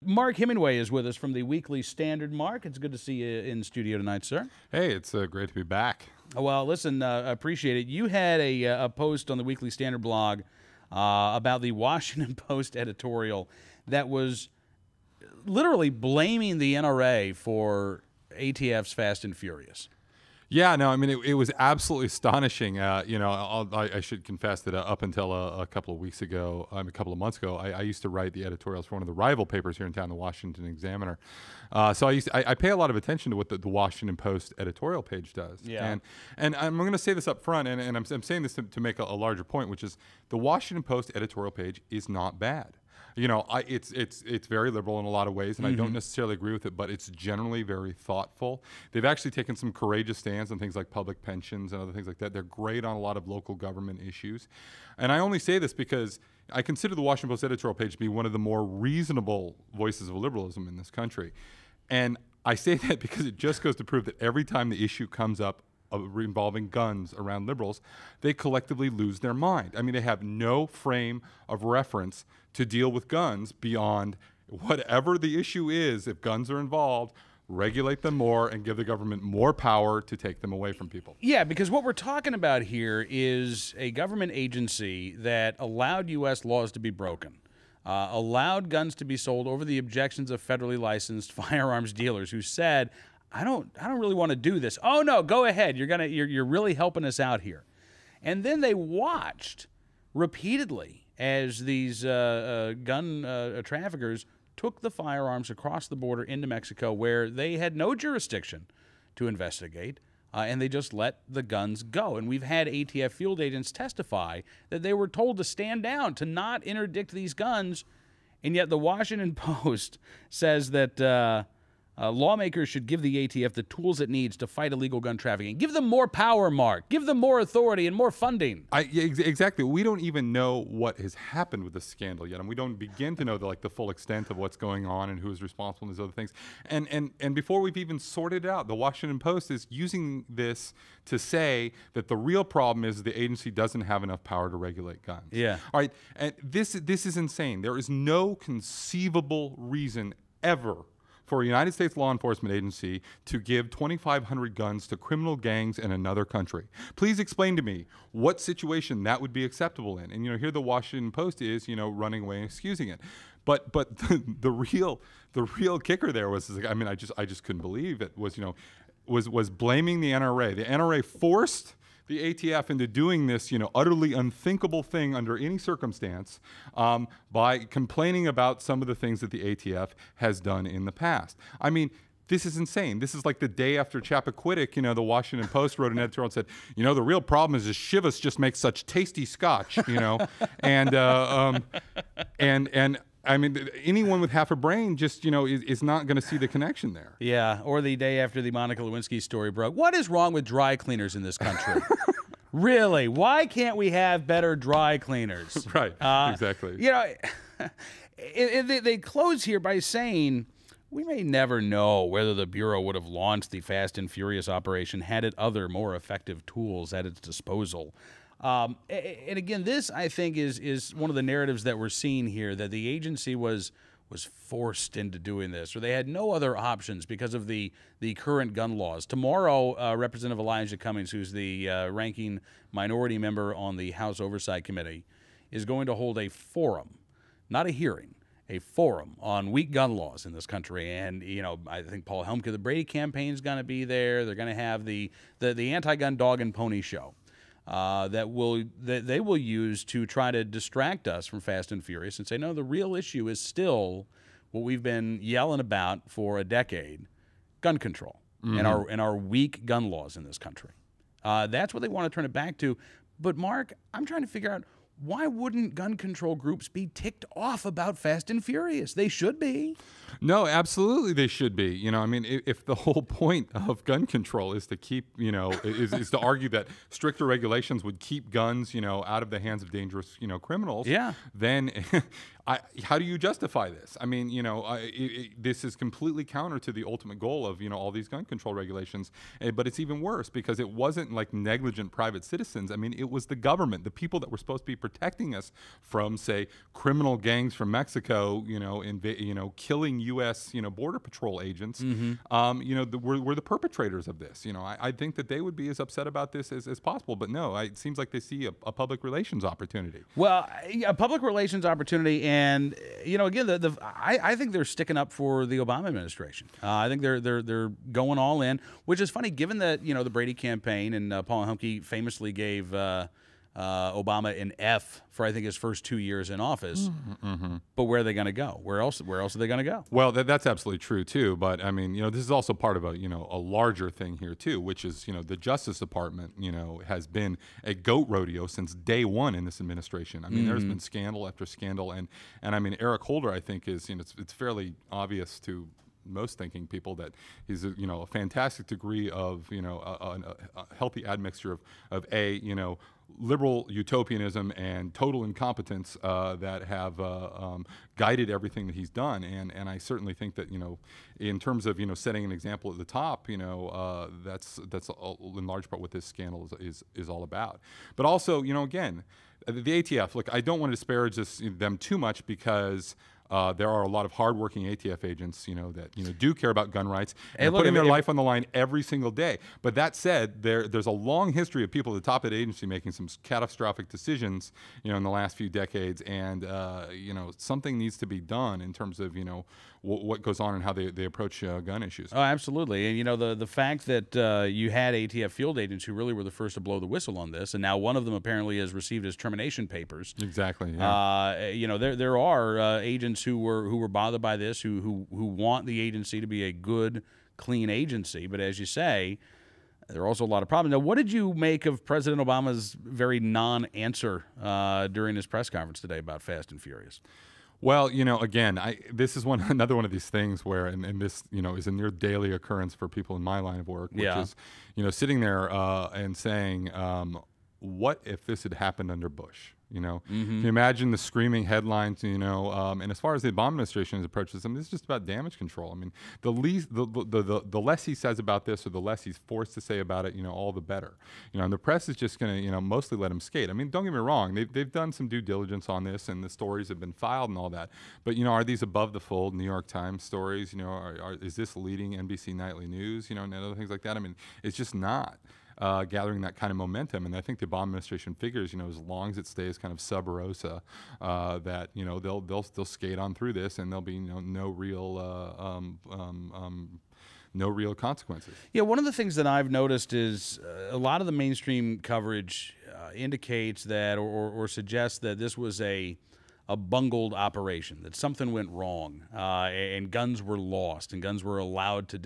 Mark Hemingway is with us from the Weekly Standard. Mark, it's good to see you in studio tonight, sir. Hey, it's great to be back. Well, listen, I appreciate it. You had a post on the Weekly Standard blog about the Washington Post editorial that was literally blaming the NRA for ATF's Fast and Furious. Yeah, no, I mean, it was absolutely astonishing. You know, I should confess that up until a couple of weeks ago, a couple of months ago, I used to write the editorials for one of the rival papers here in town, the Washington Examiner. So I pay a lot of attention to what the Washington Post editorial page does. Yeah. And I'm going to say this up front, and I'm saying this to make a larger point, which is the Washington Post editorial page is not bad. You know, it's very liberal in a lot of ways, and I don't necessarily agree with it, but it's generally very thoughtful. They've actually taken some courageous stands on things like public pensions and other things like that. They're great on a lot of local government issues. And I only say this because I consider the Washington Post editorial page to be one of the more reasonable voices of liberalism in this country. And I say that because it just goes to prove that every time the issue comes up involving guns around liberals, they collectively lose their mind. I mean, they have no frame of reference to deal with guns beyond whatever the issue is. If guns are involved, regulate them more and give the government more power to take them away from people. Yeah, because what we're talking about here is a government agency that allowed U.S. laws to be broken, allowed guns to be sold over the objections of federally licensed firearms dealers who said, I don't really want to do this. Oh no, go ahead. You're really helping us out here. And then they watched repeatedly as these gun traffickers took the firearms across the border into Mexico, where they had no jurisdiction to investigate, and they just let the guns go. And we've had ATF field agents testify that they were told to stand down, to not interdict these guns, and yet the Washington Post says that lawmakers should give the ATF the tools it needs to fight illegal gun trafficking. Give them more power, Mark. Give them more authority and more funding. Yeah, exactly. We don't even know what has happened with this scandal yet, and we don't begin to know the full extent of what's going on and who is responsible and these other things. And before we've even sorted it out, the Washington Post is using this to say that the real problem is the agency doesn't have enough power to regulate guns. Yeah. All right. And this is insane. There is no conceivable reason ever for a United States law enforcement agency to give 2,500 guns to criminal gangs in another country. Please explain to me what situation that would be acceptable in. And, you know, here the Washington Post is, you know, running away and excusing it. But the real kicker there was, I mean, I just couldn't believe it, was, you know, was blaming the NRA. The NRA forced the ATF into doing this, you know, utterly unthinkable thing under any circumstance by complaining about some of the things that the ATF has done in the past. I mean, this is insane. This is like the day after Chappaquiddick, you know, the Washington Post wrote an editorial and said, you know, the real problem is Chivas just makes such tasty scotch, you know, and I mean, anyone with half a brain just, you know, is not going to see the connection there. Yeah, or the day after the Monica Lewinsky story broke. What is wrong with dry cleaners in this country? Really? Why can't we have better dry cleaners? Right, exactly. You know, they close here by saying, we may never know whether the Bureau would have launched the Fast and Furious operation had it other more effective tools at its disposal. And again, this, I think, is one of the narratives that we're seeing here, that the agency was forced into doing this, or they had no other options because of the current gun laws. Tomorrow, Representative Elijah Cummings, who's the ranking minority member on the House Oversight Committee, is going to hold a forum, not a hearing, a forum on weak gun laws in this country. And, you know, I think Paul Helmke, the Brady campaign, is going to be there. They're going to have the anti-gun dog and pony show. That they will use to try to distract us from Fast and Furious and say, no, the real issue is still what we've been yelling about for a decade: gun control and our weak gun laws in this country. That's what they want to turn it back to. But Mark, I'm trying to figure out, why wouldn't gun control groups be ticked off about Fast and Furious? They should be. No, absolutely they should be. You know, I mean, if the whole point of gun control is to keep, you know, is to argue that stricter regulations would keep guns, you know, out of the hands of dangerous, you know, criminals, yeah, then how do you justify this? I mean, this is completely counter to the ultimate goal of, all these gun control regulations. But it's even worse because it wasn't like negligent private citizens. I mean, it was the government, the people that were supposed to be protecting us from, say, criminal gangs from Mexico, killing U.S., Border Patrol agents, were the perpetrators of this. I think that they would be as upset about this as possible. But no, it seems like they see a public relations opportunity. Well, a public relations opportunity. And again, I think they're sticking up for the Obama administration. I think they're going all in, which is funny given that the Brady campaign and Paul Humke famously gave Obama an F for I think his first 2 years in office. But where are they going to go? Where else are they going to go? Well, that's absolutely true too. But I mean, this is also part of a larger thing here too, which is the Justice Department has been a goat rodeo since day one in this administration. I mean, there's been scandal after scandal, and I mean, Eric Holder, I think is it's fairly obvious to most thinking people that he's a fantastic degree of a healthy admixture of liberal utopianism and total incompetence that have guided everything that he's done, and I certainly think that in terms of setting an example at the top, that's in large part what this scandal is all about. But also, again, the ATF. Look, I don't want to disparage them too much because there are a lot of hardworking ATF agents, that do care about gun rights and putting their life on the line every single day. But that said, there's a long history of people at the top of the agency making some catastrophic decisions, in the last few decades, and something needs to be done in terms of what goes on and how they approach gun issues. Oh, absolutely. And the fact that you had ATF field agents who really were the first to blow the whistle on this, and now one of them apparently has received his termination papers. Exactly. Yeah. There are agents who were bothered by this, who want the agency to be a good, clean agency. But as you say, there are also a lot of problems. Now, what did you make of President Obama's very non-answer during his press conference today about Fast and Furious? Well, again, this is another one of these things where, and this, is a near daily occurrence for people in my line of work, which is, sitting there and saying, what if this had happened under Bush? Can you imagine the screaming headlines? And as far as the Obama administration approaches them, this is just about damage control. I mean, the less he says about this, or the less he's forced to say about it, all the better. And the press is just going to, mostly let him skate. I mean, don't get me wrong; they've done some due diligence on this, and the stories have been filed and all that. But are these above the fold New York Times stories? Is this leading NBC Nightly News? And other things like that. I mean, it's just not. Gathering that kind of momentum, and I think the Obama administration figures, as long as it stays kind of sub rosa, that they'll skate on through this, and there'll be no real consequences. Yeah, one of the things that I've noticed is a lot of the mainstream coverage indicates that or suggests that this was a bungled operation, that something went wrong, and guns were lost, and guns were allowed to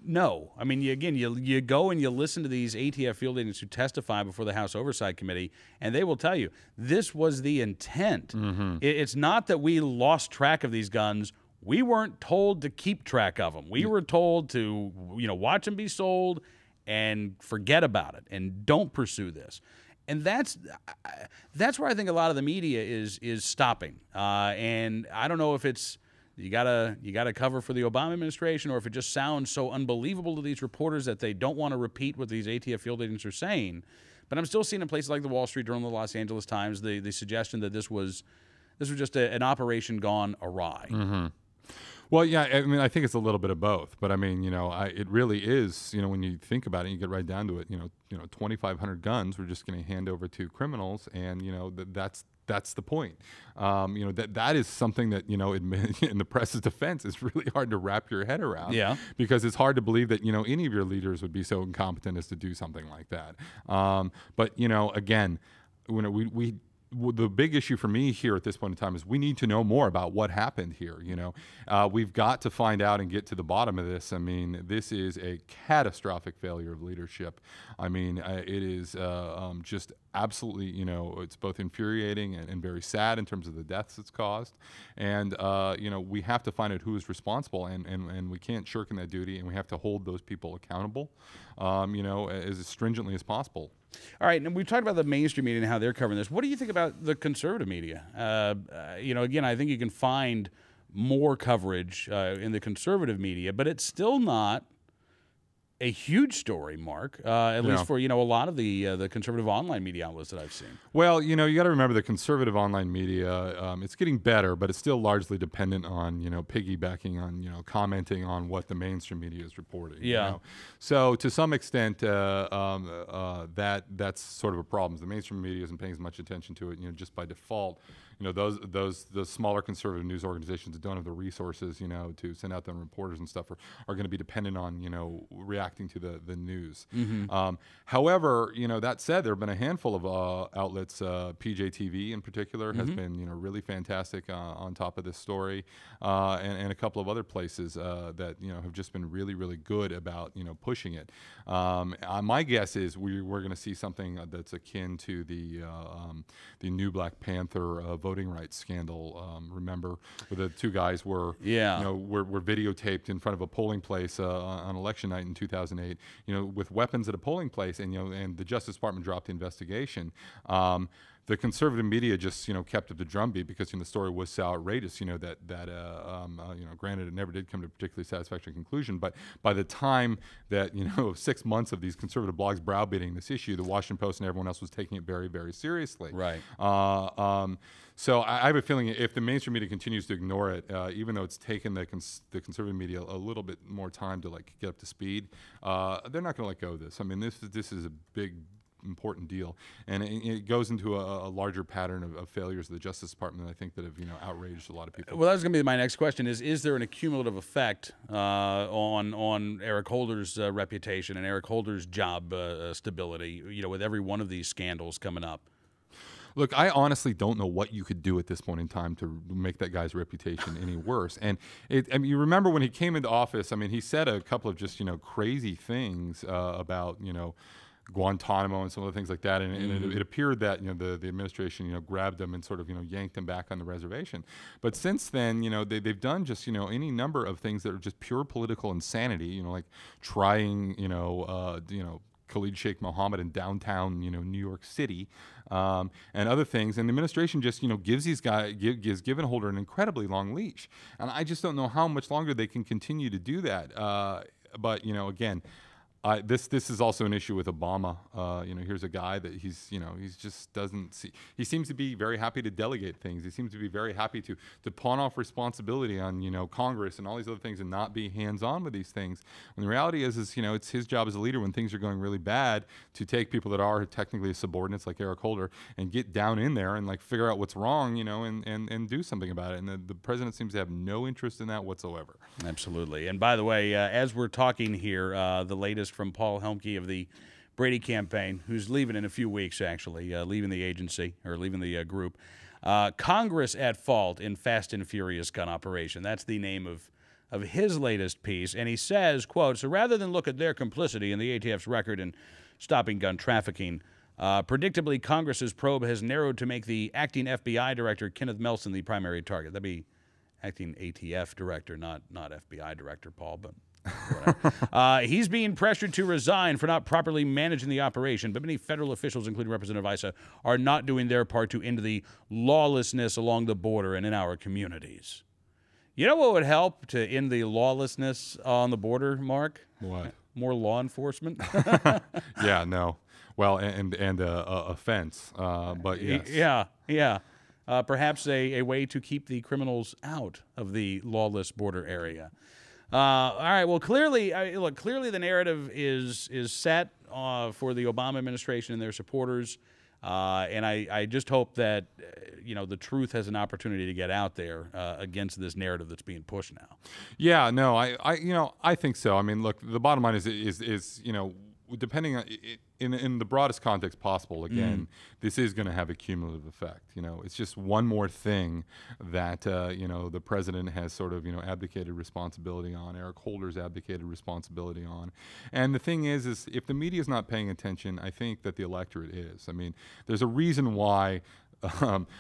No. I mean, you go and you listen to these ATF field agents who testify before the House Oversight Committee, and they will tell you, this was the intent. It's not that we lost track of these guns. We weren't told to keep track of them. We were told to, watch them be sold and forget about it, and don't pursue this. And that's where I think a lot of the media is stopping. And I don't know if it's you gotta cover for the Obama administration, or if it just sounds so unbelievable to these reporters that they don't want to repeat what these ATF field agents are saying. But I'm still seeing in places like the Wall Street Journal, the Los Angeles Times, the suggestion that this was just an operation gone awry. Well, yeah, I mean, I think it's a little bit of both, but I mean, it really is, when you think about it, you get right down to it, 2,500 guns we're just going to hand over to criminals, and that's the point. That is something that, in the press's defense, is really hard to wrap your head around. Yeah. Because it's hard to believe that, any of your leaders would be so incompetent as to do something like that. But again, the big issue for me here at this point in time is we need to know more about what happened here. We've got to find out and get to the bottom of this. I mean, this is a catastrophic failure of leadership. I mean, it is just absolutely, it's both infuriating and very sad in terms of the deaths it's caused. And, we have to find out who is responsible, and we can't shirk in that duty, and we have to hold those people accountable, as stringently as possible. All right, and we've talked about the mainstream media and how they're covering this. What do you think about the conservative media? Again, I think you can find more coverage in the conservative media, but it's still not a huge story, Mark, at least for, a lot of the conservative online media outlets that I've seen. Well, you got to remember the conservative online media, it's getting better, but it's still largely dependent on, piggybacking on, commenting on what the mainstream media is reporting. Yeah. So to some extent, that's sort of a problem. The mainstream media isn't paying as much attention to it, just by default. Those smaller conservative news organizations that don't have the resources, to send out their reporters and stuff are going to be dependent on, reacting to the news. Mm-hmm. However, that said, there have been a handful of outlets, PJTV in particular has been, really fantastic on top of this story, and a couple of other places that, have just been really, really good about, pushing it. My guess is we're going to see something that's akin to the new Black Panther voting rights scandal. Remember, where the two guys were videotaped in front of a polling place on election night in 2008, with weapons at a polling place, and the Justice Department dropped the investigation. The conservative media just, kept up the drumbeat because the story was so outrageous, that granted it never did come to a particularly satisfactory conclusion, but by the time that 6 months of these conservative blogs browbeating this issue, the Washington Post and everyone else was taking it very, very seriously. Right. So I have a feeling if the mainstream media continues to ignore it, even though it's taken the conservative media a little bit more time to get up to speed, they're not going to let go of this. I mean, this is a big, important deal, and it goes into a larger pattern of failures of the Justice Department that I think that have outraged a lot of people. Well, that was going to be my next question: is there an accumulative effect on Eric Holder's reputation and Eric Holder's job stability? With every one of these scandals coming up. Look, I honestly don't know what you could do at this point in time to make that guy's reputation any worse. And you remember when he came into office, he said a couple of just, crazy things about, Guantanamo and some of the things like that. And it appeared that, the administration, grabbed him and sort of, yanked him back on the reservation. But since then, they've done just, any number of things that are just pure political insanity, like trying, Khalid Sheikh Mohammed in downtown, New York City, and other things. And the administration just, gives these guys, gives given Holder an incredibly long leash. And I just don't know how much longer they can continue to do that. But, again, this is also an issue with Obama. Here's a guy that he's just doesn't see. He seems to be very happy to delegate things. He seems to be very happy to pawn off responsibility on Congress and all these other things and not be hands-on with these things. And the reality is it's his job as a leader when things are going really bad to take people that are technically subordinates like Eric Holder and get down in there and figure out what's wrong, and do something about it. And the president seems to have no interest in that whatsoever. Absolutely. And by the way, as we're talking here, the latest from Paul Helmke of the Brady campaign, who's leaving in a few weeks, actually, leaving the agency or leaving the group. Congress at fault in Fast and Furious gun operation. That's the name of his latest piece. And he says, quote, so rather than look at their complicity in the ATF's record in stopping gun trafficking, predictably, Congress's probe has narrowed to make the acting FBI director, Kenneth Melson, the primary target. That'd be acting ATF director, not FBI director, Paul, but he's being pressured to resign for not properly managing the operation, but many federal officials, including Representative Issa, are not doing their part to end the lawlessness along the border and in our communities. You know what would help to end the lawlessness on the border, Mark? What? More law enforcement? Yeah, no. Well, and a fence, but yes. Yeah. Perhaps a way to keep the criminals out of the lawless border area. All right. Well, clearly the narrative is set for the Obama administration and their supporters, and I just hope that the truth has an opportunity to get out there against this narrative that's being pushed now. Yeah. No. I think so. Look, the bottom line is depending on in the broadest context possible, again, this is going to have a cumulative effect. It's just one more thing that the president has sort of abdicated responsibility on. Eric Holder's abdicated responsibility on. And the thing is if the media is not paying attention, I think that the electorate is. There's a reason why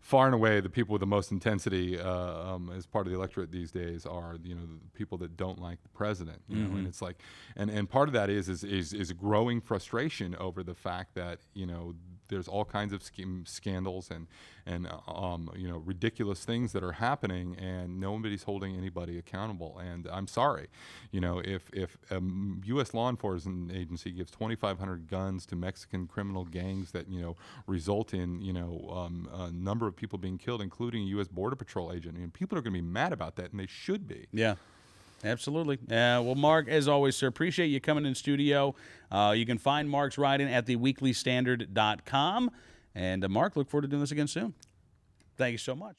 far and away the people with the most intensity as part of the electorate these days are, you know, the people that don't like the president. You know, and it's like, and part of that is a growing frustration over the fact that, you know, there's all kinds of scandals and you know, ridiculous things that are happening, and nobody's holding anybody accountable. And I'm sorry, you know, if a U.S. law enforcement agency gives 2,500 guns to Mexican criminal gangs that, you know, result in, you know, a number of people being killed, including a U.S. Border Patrol agent, and people are going to be mad about that, and they should be. Yeah. Absolutely. Well, Mark, as always, sir, appreciate you coming in studio. You can find Mark's writing at theweeklystandard.com. And Mark, look forward to doing this again soon. Thank you so much.